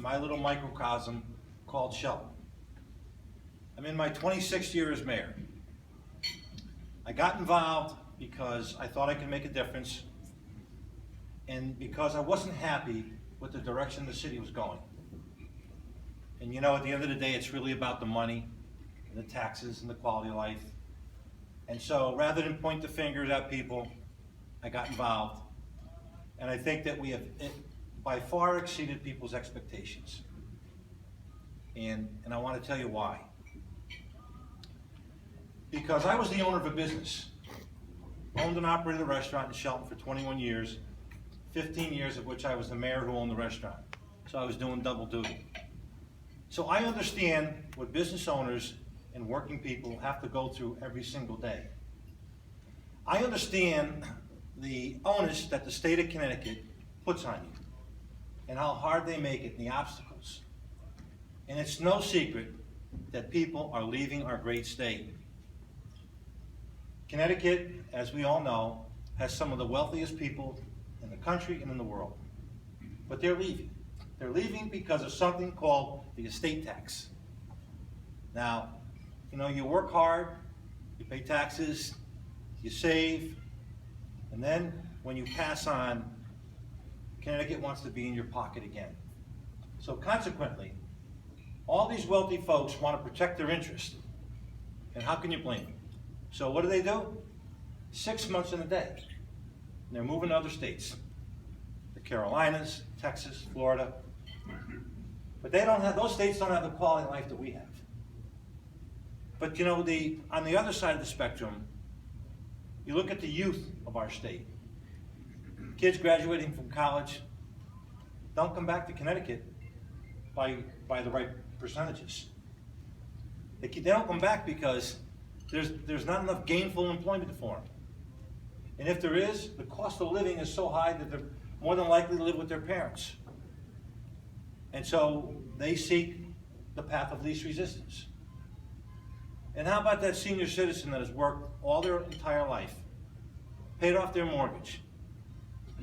my little microcosm called Shelton. I'm in my 26th year as mayor. I got involved because I thought I could make a difference and because I wasn't happy with the direction the city was going. And you know, at the end of the day, it's really about the money and the taxes and the quality of life. And so rather than point the fingers at people, I got involved. And I think that we have by far exceeded people's expectations. And I want to tell you why. Because I was the owner of a business, owned and operated a restaurant in Shelton for 21 years, 15 years of which I was the mayor who owned the restaurant. So I was doing double duty. So I understand what business owners and working people have to go through every single day. I understand the onus that the state of Connecticut puts on you and how hard they make it and the obstacles. And it's no secret that people are leaving our great state. Connecticut, as we all know, has some of the wealthiest people in the country and in the world. But they're leaving. They're leaving because of something called the estate tax. Now, you know, you work hard, you pay taxes, you save, and then when you pass on, Connecticut wants to be in your pocket again. So consequently, all these wealthy folks want to protect their interest. And how can you blame them? So what do? 6 months in a day. And they're moving to other states. The Carolinas, Texas, Florida. But they don't have, those states don't have the quality of life that we have. But you know, on the other side of the spectrum, you look at the youth of our state. Kids graduating from college don't come back to Connecticut by the right percentages. They don't come back because there's not enough gainful employment for them. And if there is, the cost of living is so high that they're more than likely to live with their parents. And so they seek the path of least resistance. And how about that senior citizen that has worked all their entire life, paid off their mortgage,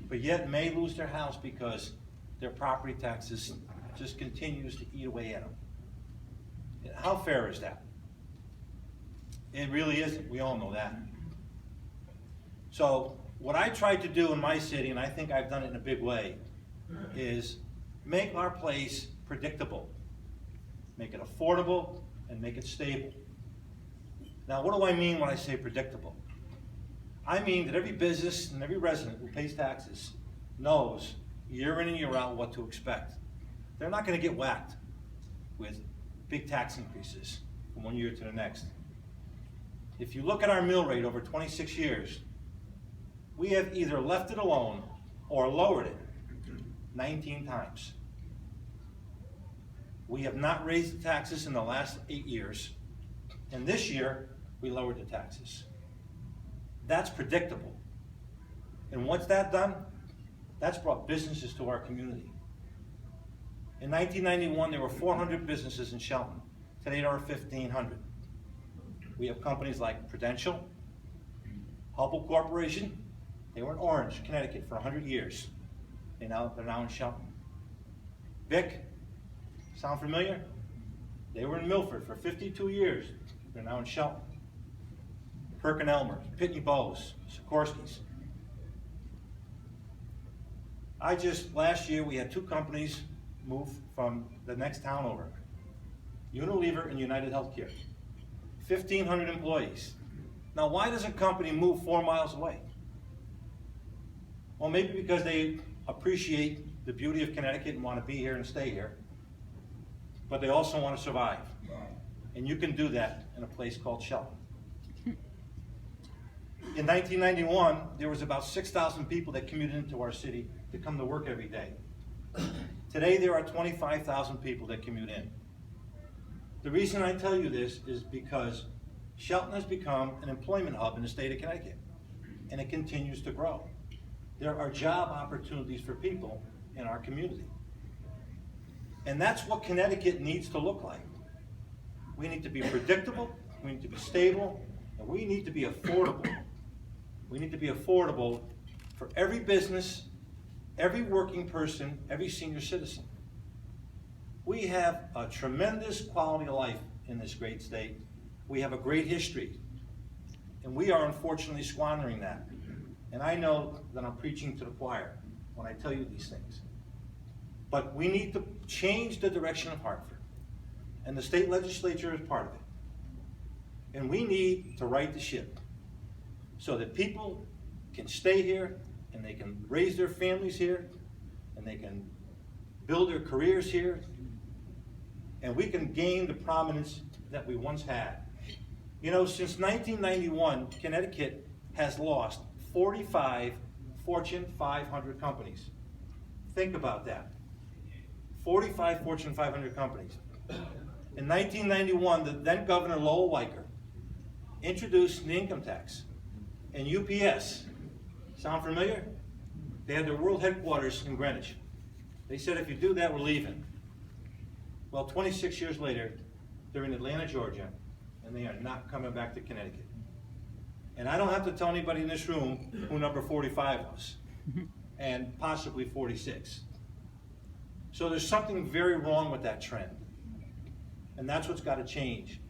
but yet may lose their house because their property taxes just continues to eat away at them? How fair is that? It really isn't. We all know that. So what I tried to do in my city, and I think I've done it in a big way, is make our place predictable, make it affordable, and make it stable. Now, what do I mean when I say predictable? I mean that every business and every resident who pays taxes knows year in and year out what to expect. They're not going to get whacked with big tax increases from one year to the next. If you look at our mill rate over 26 years, we have either left it alone or lowered it 19 times. We have not raised the taxes in the last 8 years, and this year we lowered the taxes. That's predictable. And what's that done? That's brought businesses to our community. In 1991, there were 400 businesses in Shelton. Today there are 1,500. We have companies like Prudential, Hubbell Corporation. They were in Orange, Connecticut for 100 years. They're now in Shelton. Vic, sound familiar? They were in Milford for 52 years. They're now in Shelton. Perkin-Elmer, Pitney Bowes, Sikorsky's. Last year we had 2 companies move from the next town over. Unilever and United Healthcare. 1,500 employees. Now, why does a company move 4 miles away? Well, maybe because they appreciate the beauty of Connecticut and want to be here and stay here, but they also want to survive. And you can do that in a place called Shelton. In 1991, there was about 6,000 people that commuted into our city to come to work every day. Today, there are 25,000 people that commute in. The reason I tell you this is because Shelton has become an employment hub in the state of Connecticut, and it continues to grow. There are job opportunities for people in our community. And that's what Connecticut needs to look like. We need to be predictable, we need to be stable, and we need to be affordable. We need to be affordable for every business, every working person, every senior citizen. We have a tremendous quality of life in this great state. We have a great history, and we are unfortunately squandering that. And I know that I'm preaching to the choir when I tell you these things. But we need to change the direction of Hartford, and the state legislature is part of it. And we need to right the ship so that people can stay here, and they can raise their families here, and they can build their careers here, and we can gain the prominence that we once had. You know, since 1991, Connecticut has lost 45 Fortune 500 companies. Think about that. 45 Fortune 500 companies. In 1991, the then Governor Lowell Weicker introduced the income tax. And UPS, sound familiar? They had their world headquarters in Greenwich. They said, if you do that, we're leaving. Well, 26 years later, they're in Atlanta, Georgia, and they are not coming back to Connecticut. And I don't have to tell anybody in this room who number 45 was, and possibly 46. So there's something very wrong with that trend. And that's what's got to change.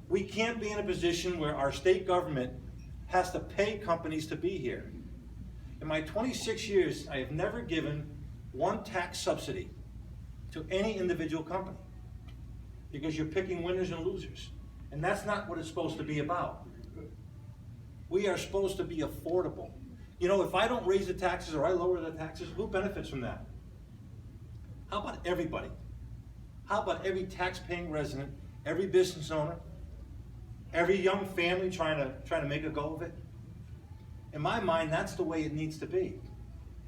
We can't be in a position where our state government has to pay companies to be here. In my 26 years, I have never given one tax subsidy to any individual company, because you're picking winners and losers. And that's not what it's supposed to be about. We are supposed to be affordable. You know, if I don't raise the taxes or I lower the taxes, who benefits from that? How about everybody? How about every tax-paying resident, every business owner, every young family trying to make a go of it? In my mind, that's the way it needs to be.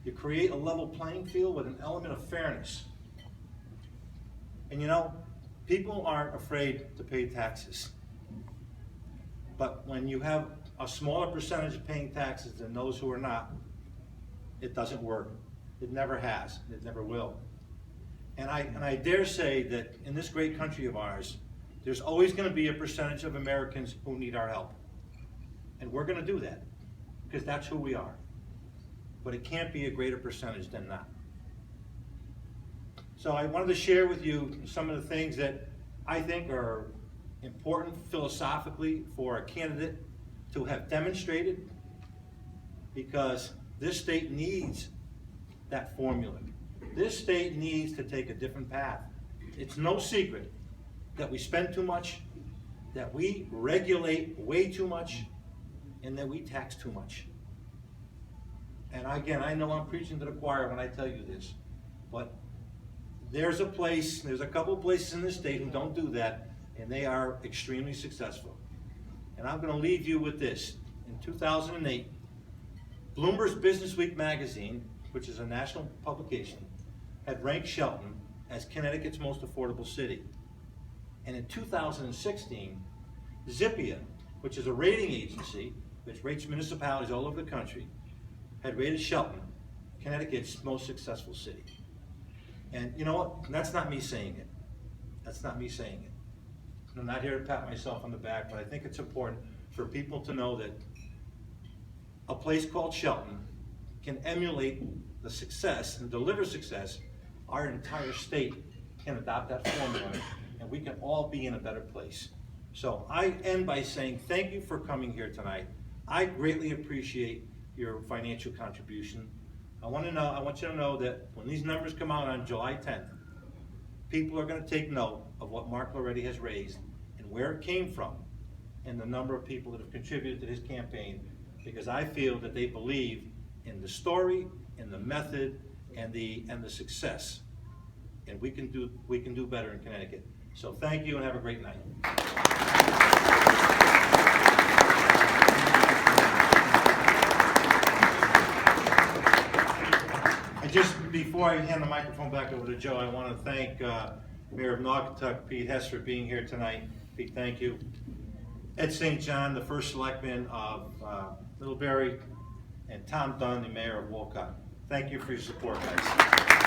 You create a level playing field with an element of fairness. And you know, people aren't afraid to pay taxes. But when you have a smaller percentage of paying taxes than those who are not, it doesn't work. It never has. It never will. And I dare say that in this great country of ours, there's always going to be a percentage of Americans who need our help. And we're going to do that, because that's who we are. But it can't be a greater percentage than that. So I wanted to share with you some of the things that I think are important philosophically for a candidate to have demonstrated, because this state needs that formula. This state needs to take a different path. It's no secret that we spend too much, that we regulate way too much, and that we tax too much. And again, I know I'm preaching to the choir when I tell you this, but there's a couple of places in this state who don't do that, and they are extremely successful. And I'm going to leave you with this. In 2008, Bloomberg's Business Week magazine, which is a national publication, had ranked Shelton as Connecticut's most affordable city. And in 2016, Zippia, which is a rating agency which rates municipalities all over the country, had rated Shelton Connecticut's most successful city. And you know what? That's not me saying it. That's not me saying it. I'm not here to pat myself on the back, but I think it's important for people to know that a place called Shelton can emulate the success and deliver success. Our entire state can adopt that formula, and we can all be in a better place. So I end by saying thank you for coming here tonight. I greatly appreciate your financial contribution. I want you to know that when these numbers come out on July 10th, people are going to take note of what Mark Lauretti has raised and where it came from, and the number of people that have contributed to his campaign, because I feel that they believe in the story, in the method, and the success. And we can do better in Connecticut. So thank you and have a great night. Just before I hand the microphone back over to Joe, I want to thank Mayor of Naugatuck, Pete Hess, for being here tonight. Pete, thank you. Ed St. John, the first selectman of Middlebury, and Tom Dunn, the mayor of Wolcott. Thank you for your support, guys.